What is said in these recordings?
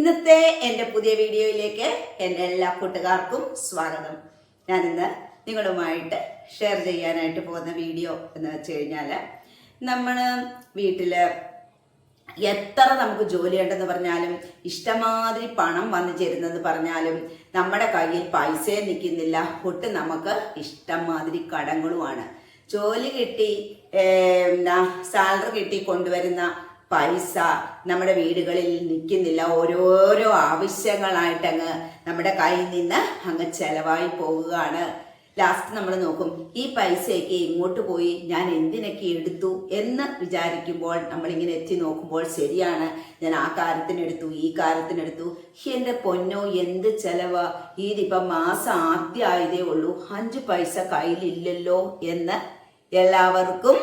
ഇന്നത്തെ എൻ്റെ പുതിയ വീഡിയോയിലേക്ക് എൻ്റെ എല്ലാ കൂട്ടുകാർക്കും സ്വാഗതം. ഞാനിന്ന് നിങ്ങളുമായിട്ട് ഷെയർ ചെയ്യാനായിട്ട് പോകുന്ന വീഡിയോ എന്ന് വെച്ച് കഴിഞ്ഞാൽ, നമ്മൾ വീട്ടിൽ എത്ര നമുക്ക് ജോലിയുണ്ടെന്ന് പറഞ്ഞാലും ഇഷ്ടമാതിരി പണം വന്നു ചേരുന്നെന്ന് പറഞ്ഞാലും നമ്മുടെ കയ്യിൽ പൈസ നിൽക്കുന്നില്ല. ഒട്ട് നമുക്ക് ഇഷ്ടമാതിരി കടങ്ങളുമാണ്. ജോലി കിട്ടി സാലറി കിട്ടി കൊണ്ടുവരുന്ന പൈസ നമ്മുടെ വീടുകളിൽ നിൽക്കുന്നില്ല. ഓരോരോ ആവശ്യങ്ങളായിട്ട് നമ്മുടെ കയ്യിൽ നിന്ന് ചെലവായി പോവുകയാണ്. ലാസ്റ്റ് നമ്മൾ നോക്കും, ഈ പൈസയൊക്കെ ഇങ്ങോട്ട് പോയി, ഞാൻ എന്തിനൊക്കെ എടുത്തു എന്ന് വിചാരിക്കുമ്പോൾ നമ്മളിങ്ങനെ എത്തി നോക്കുമ്പോൾ ശരിയാണ്, ഞാൻ ആ കാര്യത്തിനെടുത്തു, ഈ കാര്യത്തിനെടുത്തു. എൻ്റെ പൊന്നോ, എന്ത് ചെലവാ! ഇതിപ്പം മാസം ആദ്യം ആയതേ ഉള്ളൂ, 5 പൈസ കയ്യിലില്ലല്ലോ എന്ന് എല്ലാവർക്കും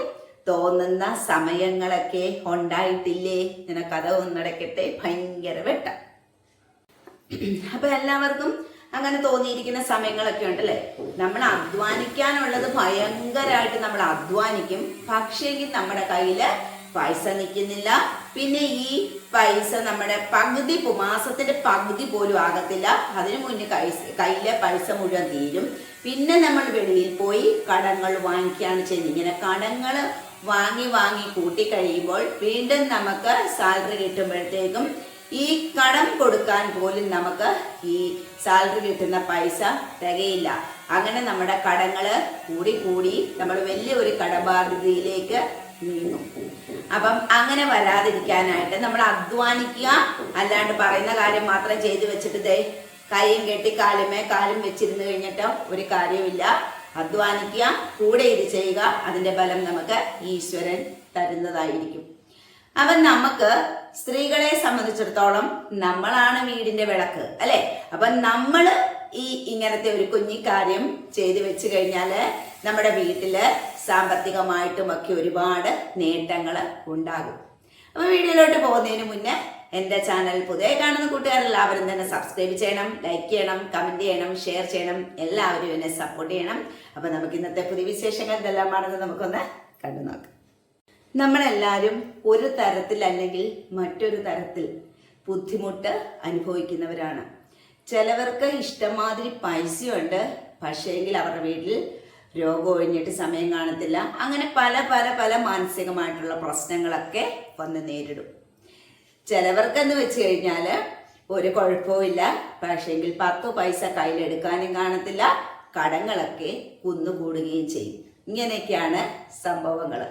തോന്നുന്ന സമയങ്ങളൊക്കെ ഉണ്ടായിട്ടില്ലേ? ഞാൻ കഥ ഒന്നടക്കട്ടെ, ഭയങ്കര വെട്ട. അപ്പൊ എല്ലാവർക്കും അങ്ങനെ തോന്നിയിരിക്കുന്ന സമയങ്ങളൊക്കെ ഉണ്ടല്ലേ. നമ്മൾ അധ്വാനിക്കാനുള്ളത് ഭയങ്കരമായിട്ട് നമ്മൾ അധ്വാനിക്കും, പക്ഷേങ്കിൽ നമ്മുടെ കയ്യില് പൈസ നിൽക്കുന്നില്ല. പിന്നെ ഈ പൈസ നമ്മുടെ മാസത്തിന്റെ പകുതി പോലും ആകത്തില്ല. അതിനു മുന്നേ കയ്യിലെ പൈസ മുഴുവൻ തീരും. പിന്നെ നമ്മൾ വെളിയിൽ പോയി കടങ്ങൾ വാങ്ങിക്കുകയാണ് ചെയ്യുന്നത്. ഇങ്ങനെ കടങ്ങൾ വാങ്ങി കൂട്ടി കഴിയുമ്പോൾ വീണ്ടും നമുക്ക് സാലറി കിട്ടുമ്പോഴത്തേക്കും ഈ കടം കൊടുക്കാൻ പോലും നമുക്ക് ഈ സാലറി കിട്ടുന്ന പൈസ തികയില്ല. അങ്ങനെ നമ്മുടെ കടങ്ങള് കൂടി നമ്മൾ വലിയൊരു കടബാധ്യതയിലേക്ക് നീങ്ങും. അപ്പം അങ്ങനെ വരാതിരിക്കാനായിട്ട് നമ്മൾ അധ്വാനിക്കുക, അല്ലാണ്ട് പറയുന്ന കാര്യം മാത്രം ചെയ്തു വെച്ചിട്ട് കൈയും കെട്ടി കാലും വെച്ചിരുന്നു കഴിഞ്ഞിട്ട് ഒരു കാര്യമില്ല. അധ്വാനിക്കുക, കൂടെ ഇത് ചെയ്യുക, അതിന്റെ ഫലം നമുക്ക് ഈശ്വരൻ തരുന്നതായിരിക്കും. അപ്പം നമുക്ക് സ്ത്രീകളെ സംബന്ധിച്ചിടത്തോളം നമ്മളാണ് വീടിന്റെ വിളക്ക്, അല്ലെ? അപ്പം നമ്മൾ ഇങ്ങനത്തെ ഒരു കുഞ്ഞിക്കാര്യം ചെയ്തു വെച്ച് കഴിഞ്ഞാല് നമ്മുടെ വീട്ടില് സാമ്പത്തികമായിട്ടും ഒക്കെ ഒരുപാട് നേട്ടങ്ങൾ ഉണ്ടാകും. അപ്പൊ വീഡിയോയിലോട്ട് പോകുന്നതിന് മുന്നേ എൻ്റെ ചാനൽ പുതിയ കാണുന്ന കൂട്ടുകാരെല്ലാവരും തന്നെ സബ്സ്ക്രൈബ് ചെയ്യണം, ലൈക്ക് ചെയ്യണം, കമന്റ് ചെയ്യണം, ഷെയർ ചെയ്യണം. എല്ലാവരും എന്നെ സപ്പോർട്ട് ചെയ്യണം. അപ്പൊ നമുക്ക് ഇന്നത്തെ പുതിയ വിശേഷങ്ങൾ എന്തെല്ലാമാണെന്ന് നമുക്കൊന്ന് കണ്ടു നോക്കാം. നമ്മളെല്ലാവരും ഒരു തരത്തിൽ അല്ലെങ്കിൽ മറ്റൊരു തരത്തിൽ ബുദ്ധിമുട്ട് അനുഭവിക്കുന്നവരാണ്. ചിലവർക്ക് ഇഷ്ടമാതിരി പൈസയുണ്ട്, പക്ഷേങ്കിൽ അവരുടെ വീട്ടിൽ രോഗം ഒഴിഞ്ഞിട്ട് സമയം കാണത്തില്ല. അങ്ങനെ പല പല പല മാനസികമായിട്ടുള്ള പ്രശ്നങ്ങളൊക്കെ വന്ന് നേരിടും. ചിലവർക്കെന്ന് വെച്ച് കഴിഞ്ഞാൽ ഒരു കുഴപ്പമില്ല, പക്ഷേങ്കിൽ 10 പൈസ കയ്യിലെടുക്കാനും കാണത്തില്ല, കടങ്ങളൊക്കെ കുന്നുകൂടുകയും ചെയ്യും. ഇങ്ങനെയൊക്കെയാണ് സംഭവങ്ങൾ.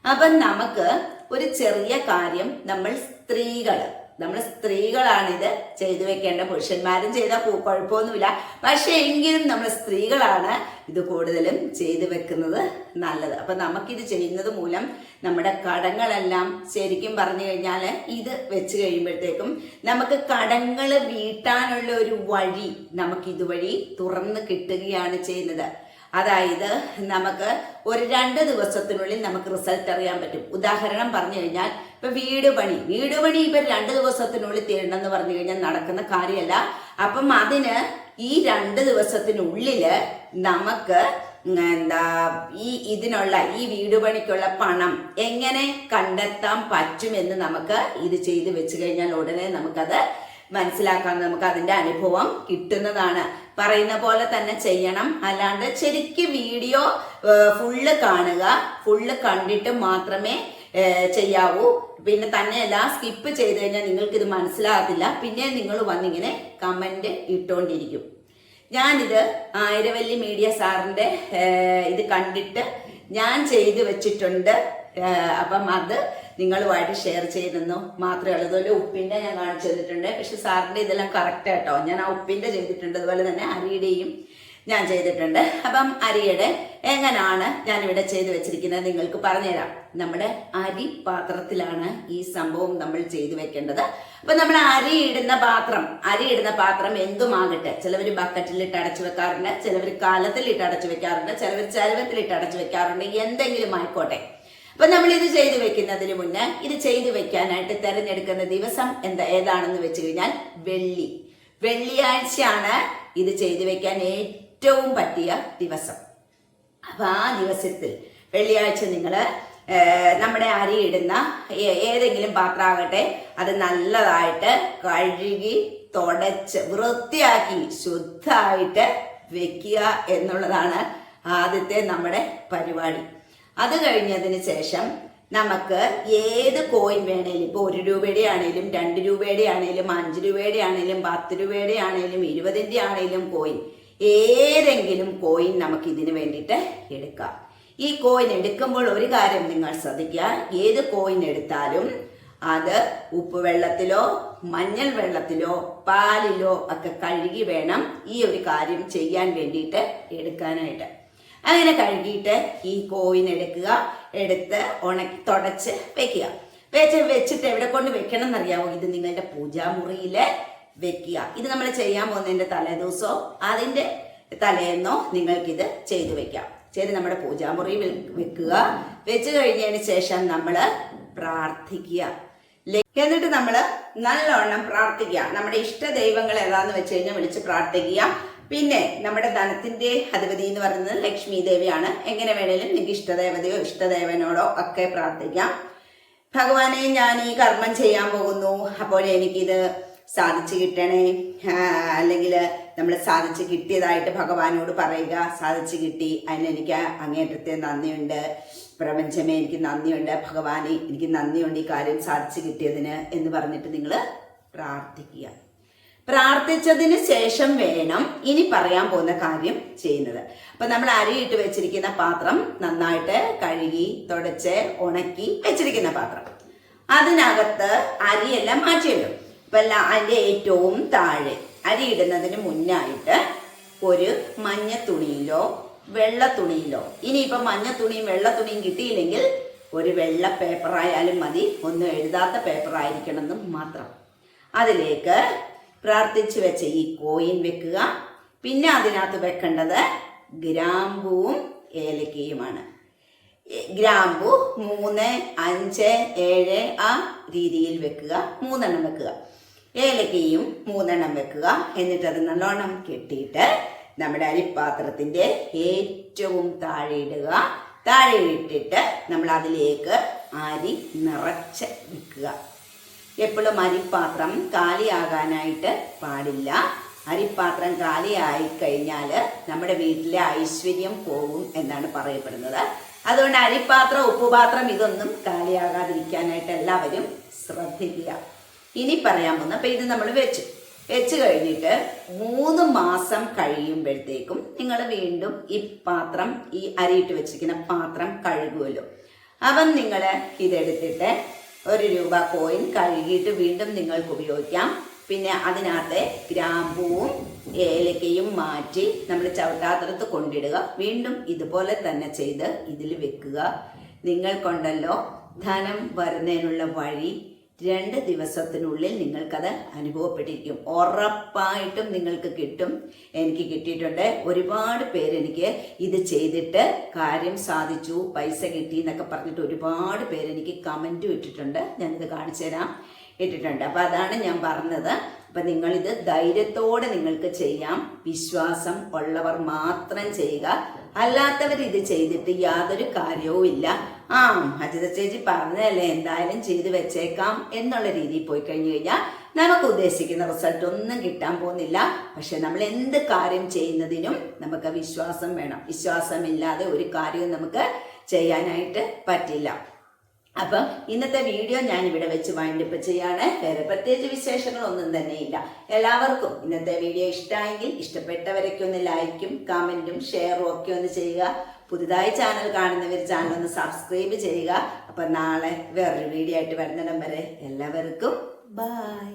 അപ്പം നമുക്ക് ഒരു ചെറിയ കാര്യം നമ്മൾ സ്ത്രീകളാണിത് ചെയ്തു വെക്കേണ്ട. പുരുഷന്മാരും ചെയ്താൽ കുഴപ്പമൊന്നുമില്ല, പക്ഷെ എങ്കിലും നമ്മൾ സ്ത്രീകളാണ് ഇത് കൂടുതലും ചെയ്തു വെക്കുന്നത് നല്ലത്. അപ്പൊ നമുക്കിത് ചെയ്യുന്നത് മൂലം നമ്മുടെ കടങ്ങളെല്ലാം ശരിക്കും പറഞ്ഞു കഴിഞ്ഞാൽ ഇത് വെച്ച് കഴിയുമ്പോഴത്തേക്കും നമുക്ക് കടങ്ങൾ വീട്ടാനുള്ള ഒരു വഴി നമുക്ക് ഇതുവഴി തുറന്ന് കിട്ടുകയാണ് ചെയ്യുന്നത്. അതായത് നമുക്ക് ഒരു 2 ദിവസത്തിനുള്ളിൽ നമുക്ക് റിസൾട്ട് അറിയാൻ പറ്റും. ഉദാഹരണം പറഞ്ഞു കഴിഞ്ഞാൽ, ഇപ്പൊ വീട് പണി ഇപ്പൊ 2 ദിവസത്തിനുള്ളിൽ തീരണമെന്ന് പറഞ്ഞു കഴിഞ്ഞാൽ നടക്കുന്ന കാര്യമല്ല. അപ്പം അതിന് ഈ 2 ദിവസത്തിനുള്ളില് നമുക്ക് ഇതിനുള്ള ഈ വീട് പണിക്കുള്ള പണം എങ്ങനെ കണ്ടെത്താൻ പറ്റുമെന്ന് നമുക്ക് ഇത് ചെയ്ത് വെച്ച് കഴിഞ്ഞാൽ ഉടനെ നമുക്കത് മനസ്സിലാക്കാൻ, നമുക്ക് അതിന്റെ അനുഭവം കിട്ടുന്നതാണ്. പറയുന്ന പോലെ തന്നെ ചെയ്യണം, അല്ലാണ്ട് ശരിക്കും വീഡിയോ ഫുള്ള് കാണുക, ഫുള്ള് കണ്ടിട്ട് മാത്രമേ ചെയ്യാവൂ. പിന്നെ തന്നെയല്ല, സ്കിപ്പ് ചെയ്ത് കഴിഞ്ഞാൽ നിങ്ങൾക്ക് ഇത് മനസ്സിലാകത്തില്ല. പിന്നെ നിങ്ങൾ വന്നിങ്ങനെ കമന്റ് ഇട്ടോണ്ടിരിക്കും. ഞാനിത് ആയിരവല്ലി മീഡിയ സാറിന്റെ ഇത് കണ്ടിട്ട് ഞാൻ ചെയ്തു വെച്ചിട്ടുണ്ട്. അപ്പം അത് നിങ്ങളുമായിട്ട് ഷെയർ ചെയ്തെന്നു മാത്രമേ ഉള്ളൂ. അതുപോലെ ഉപ്പിന്റെ ഞാൻ കാണിച്ചു തന്നിട്ടുണ്ട്. പക്ഷെ സാറിന്റെ ഇതെല്ലാം കറക്റ്റ് കേട്ടോ. ഞാൻ ആ ഉപ്പിന്റെ ചെയ്തിട്ടുണ്ട്, അതുപോലെ തന്നെ അരിയുടെയും ഞാൻ ചെയ്തിട്ടുണ്ട്. അപ്പം അരിയുടെ എങ്ങനെയാണ് ഞാനിവിടെ ചെയ്തു വെച്ചിരിക്കുന്നത് നിങ്ങൾക്ക് പറഞ്ഞുതരാം. നമ്മുടെ അരി പാത്രത്തിലാണ് ഈ സംഭവം നമ്മൾ ചെയ്തു വെക്കേണ്ടത്. അപ്പൊ നമ്മൾ അരിയിടുന്ന പാത്രം എന്തുമാകട്ടെ, ചിലവർ ബക്കറ്റിലിട്ട് അടച്ചു വെക്കാറുണ്ട്, ചിലവർ കാലത്തിലിട്ട് അടച്ചു വെക്കാറുണ്ട്, ചിലവർ ചരുവത്തിലിട്ട് അടച്ചു വെക്കാറുണ്ട്, എന്തെങ്കിലും ആയിക്കോട്ടെ. അപ്പൊ നമ്മൾ ഇത് ചെയ്തു വെക്കുന്നതിന് മുന്നേ ഇത് ചെയ്തു വെക്കാനായിട്ട് തിരഞ്ഞെടുക്കുന്ന ദിവസം ഏതാണെന്ന് വെച്ച് കഴിഞ്ഞാൽ വെള്ളിയാഴ്ചയാണ് ഇത് ചെയ്തു വെക്കാൻ ഏറ്റവും പറ്റിയ ദിവസം. അപ്പൊ ആ ദിവസത്തിൽ വെള്ളിയാഴ്ച നിങ്ങൾ നമ്മുടെ അരി ഇടുന്ന ഏതെങ്കിലും പാത്രമാകട്ടെ അത് നല്ലതായിട്ട് കഴുകി തുടച്ച് വൃത്തിയാക്കി ശുദ്ധമായിട്ട് വെക്കുക എന്നുള്ളതാണ് ആദ്യത്തെ നമ്മുടെ പരിപാടി. അത് കഴിഞ്ഞതിന് ശേഷം നമുക്ക് ഏത് കോയിൻ വേണേലും, ഇപ്പോൾ 1 രൂപയുടെ ആണേലും 2 രൂപയുടെ ആണേലും 5 രൂപയുടെ ആണേലും 10 രൂപയുടെ ആണേലും 20ന്റെ ആണേലും കോയിൻ, ഏതെങ്കിലും കോയിൻ നമുക്ക് ഇതിന് വേണ്ടിയിട്ട് എടുക്കാം. ഈ കോയിൻ എടുക്കുമ്പോൾ ഒരു കാര്യം നിങ്ങൾ ശ്രദ്ധിക്കുക, ഏത് കോയിൻ എടുത്താലും അത് ഉപ്പ് വെള്ളത്തിലോ മഞ്ഞൾ വെള്ളത്തിലോ പാലിലോ ഒക്കെ കഴുകി വേണം ഈ ഒരു കാര്യം ചെയ്യാൻ വേണ്ടിയിട്ട് എടുക്കാനായിട്ട്. അങ്ങനെ കഴുകിയിട്ട് ഈ കോയിൻ എടുത്ത് ഉണക്കി തുടച്ച് വെക്കുക. വെച്ചിട്ട് എവിടെ കൊണ്ട് വെക്കണം എന്നറിയാമോ? ഇത് നിങ്ങളുടെ പൂജാമുറിയിൽ വെക്കുക. ഇത് നമ്മൾ ചെയ്യാൻ പോകുന്നതിൻ്റെ തലേദിവസമോ അതിൻ്റെ തലേന്നോ നിങ്ങൾക്കിത് ചെയ്തു വെക്കാം. ചെയ്ത് നമ്മുടെ പൂജാമുറിയിൽ വെക്കുക. വെച്ച് കഴിഞ്ഞതിന് ശേഷം നമ്മൾ പ്രാർത്ഥിക്കുക. എന്നിട്ട് നമ്മൾ നല്ലോണം പ്രാർത്ഥിക്കുക. നമ്മുടെ ഇഷ്ട ദൈവങ്ങൾ ഏതാന്ന് വെച്ച് കഴിഞ്ഞാൽ വിളിച്ച് പ്രാർത്ഥിക്കുക. പിന്നെ നമ്മുടെ ധനത്തിന്റെ അധിപതി എന്ന് പറയുന്നത് ലക്ഷ്മി ദേവിയാണ്. എങ്ങനെ വേണേലും നിങ്ങൾക്ക് ഇഷ്ടദേവതയോ ഇഷ്ടദേവനോടോ ഒക്കെ പ്രാർത്ഥിക്കാം. ഭഗവാനെ, ഞാൻ ഈ കർമ്മം ചെയ്യാൻ പോകുന്നു, അപ്പോൾ എനിക്കിത് സാധിച്ചു കിട്ടണേ, അല്ലെങ്കിൽ നമ്മൾ സാധിച്ചു കിട്ടിയതായിട്ട് ഭഗവാനോട് പറയുക. സാധിച്ചു കിട്ടി, അതിനെനിക്ക് അങ്ങേറ്റത്തെ നന്ദിയുണ്ട്, പ്രപഞ്ചമേ എനിക്ക് നന്ദിയുണ്ട്, ഭഗവാനെ എനിക്ക് നന്ദിയുണ്ട് ഈ കാര്യം സാധിച്ചു കിട്ടിയതിന് എന്ന് പറഞ്ഞിട്ട് നിങ്ങൾ പ്രാർത്ഥിക്കുക. പ്രാർത്ഥിച്ചതിന് ശേഷം വേണം ഇനി പറയാൻ പോകുന്ന കാര്യം ചെയ്യുന്നത്. അപ്പൊ നമ്മൾ അരിയിട്ട് വെച്ചിരിക്കുന്ന പാത്രം നന്നായിട്ട് കഴുകി തുടച്ച് ഉണക്കി വെച്ചിരിക്കുന്ന പാത്രം, അതിനകത്ത് അരിയെല്ലാം മാറ്റിയിടും. അപ്പൊ അതിന്റെ ഏറ്റവും താഴെ അരി ഇടുന്നതിന് മുന്നായിട്ട് ഒരു മഞ്ഞ തുണിയിലോ വെള്ള തുണിയിലോ, ഇനിയിപ്പം മഞ്ഞ തുണിയും വെള്ള തുണിയും കിട്ടിയില്ലെങ്കിൽ ഒരു വെള്ള പേപ്പറായാലും മതി, ഒന്നും എഴുതാത്ത പേപ്പറായിരിക്കണം എന്ന് മാത്രം. അതിലേക്ക് പ്രാർത്ഥിച്ചു വെച്ച ഈ കോയിൻ വെക്കുക. പിന്നെ അതിനകത്ത് വെക്കേണ്ടത് ഗ്രാമ്പൂവും ഏലക്കയുമാണ്. ഗ്രാമ്പു 3, 5, 7 ആ രീതിയിൽ വെക്കുക. 3 എണ്ണം വെക്കുക. ഏലക്കയും 3 എണ്ണം വെക്കുക. എന്നിട്ട് അത് നല്ലോണം കെട്ടിയിട്ട് നമ്മുടെ അരിപ്പാത്രത്തിന്റെ ഏറ്റവും താഴെ ഇടുക. താഴെ ഇട്ടിട്ട് നമ്മൾ അതിലേക്ക് അരി നിറച്ച് വെക്കുക. എപ്പോഴും അരിപ്പാത്രം കാലിയാകാനായിട്ട് പാടില്ല. അരിപ്പാത്രം കാലിയായി കഴിഞ്ഞാൽ നമ്മുടെ വീട്ടിലെ ഐശ്വര്യം പോകും എന്നാണ് പറയപ്പെടുന്നത്. അതുകൊണ്ട് അരിപ്പാത്രം, ഉപ്പുപാത്രം ഇതൊന്നും കാലിയാകാതിരിക്കാനായിട്ട് എല്ലാവരും ശ്രദ്ധിക്കുക. ഇനി പറയാൻ പോകുന്ന, അപ്പം ഇത് നമ്മൾ വെച്ച് കഴിഞ്ഞിട്ട് 3 മാസം കഴിയുമ്പോഴത്തേക്കും നിങ്ങൾ വീണ്ടും ഈ പാത്രം, ഈ അരിയിട്ട് വെച്ചിരിക്കുന്ന പാത്രം കഴുകുമല്ലോ. അപ്പം നിങ്ങൾ ഇതെടുത്തിട്ട് 1 രൂപ കോയിൻ കഴുകിയിട്ട് വീണ്ടും നിങ്ങൾക്ക് ഉപയോഗിക്കാം. പിന്നെ അതിനകത്ത് ഗ്രാമ്പൂവും ഏലക്കയും മാറ്റി നമ്മൾ ചവിട്ടാത്രത്ത് കൊണ്ടിടുക. വീണ്ടും ഇതുപോലെ തന്നെ ചെയ്ത് ഇതിൽ വെക്കുക. നിങ്ങൾക്കുണ്ടല്ലോ ധനം വരുന്നതിനുള്ള വഴി 2 ദിവസത്തിനുള്ളിൽ നിങ്ങൾക്കത് അനുഭവപ്പെട്ടിരിക്കും. ഉറപ്പായിട്ടും നിങ്ങൾക്ക് കിട്ടും. എനിക്ക് കിട്ടിയിട്ടുണ്ട്. ഒരുപാട് പേര് എനിക്ക് ഇത് ചെയ്തിട്ട് കാര്യം സാധിച്ചു, പൈസ കിട്ടി എന്നൊക്കെ പറഞ്ഞിട്ട് ഒരുപാട് പേര് എനിക്ക് കമൻറ്റും ഇട്ടിട്ടുണ്ട്. ഞാനിത് കാണിച്ചു തരാം, ഇട്ടിട്ടുണ്ട്. അപ്പം അതാണ് ഞാൻ പറഞ്ഞത്. അപ്പം നിങ്ങളിത് ധൈര്യത്തോടെ നിങ്ങൾക്ക് ചെയ്യാം. വിശ്വാസം ഉള്ളവർ മാത്രം ചെയ്യുക. അല്ലാത്തവർ ഇത് ചെയ്തിട്ട് യാതൊരു കാര്യവും ഇല്ല. അജിത ചേച്ചി പറഞ്ഞതല്ലേ, എന്തായാലും ചെയ്ത് വെച്ചേക്കാം എന്നുള്ള രീതിയിൽ പോയി കഴിഞ്ഞു കഴിഞ്ഞാൽ നമുക്ക് ഉദ്ദേശിക്കുന്ന റിസൾട്ട് ഒന്നും കിട്ടാൻ പോകുന്നില്ല. പക്ഷെ നമ്മൾ എന്ത് കാര്യം ചെയ്യുന്നതിനും നമുക്ക് വിശ്വാസം വേണം. വിശ്വാസമില്ലാതെ ഒരു കാര്യവും നമുക്ക് ചെയ്യാനായിട്ട് പറ്റില്ല. അപ്പം ഇന്നത്തെ വീഡിയോ ഞാൻ ഇവിടെ വെച്ച് വൈൻഡപ്പ് ചെയ്യാണ്. വേറെ പ്രത്യേകിച്ച് വിശേഷങ്ങളൊന്നും തന്നെയില്ല. എല്ലാവർക്കും ഇന്നത്തെ വീഡിയോ ഇഷ്ടമായെങ്കിൽ ഇഷ്ടപ്പെട്ടവരൊക്കെ ഒന്ന് ലൈക്കും കമൻറ്റും ഷെയറും ഒക്കെ ഒന്ന് ചെയ്യുക. പുതുതായി ചാനൽ കാണുന്നവർ ചാനൽ ഒന്ന് സബ്സ്ക്രൈബ് ചെയ്യുക. അപ്പം നാളെ വേറൊരു വീഡിയോ ആയിട്ട് വരുന്നിടം വരെ എല്ലാവർക്കും ബൈ.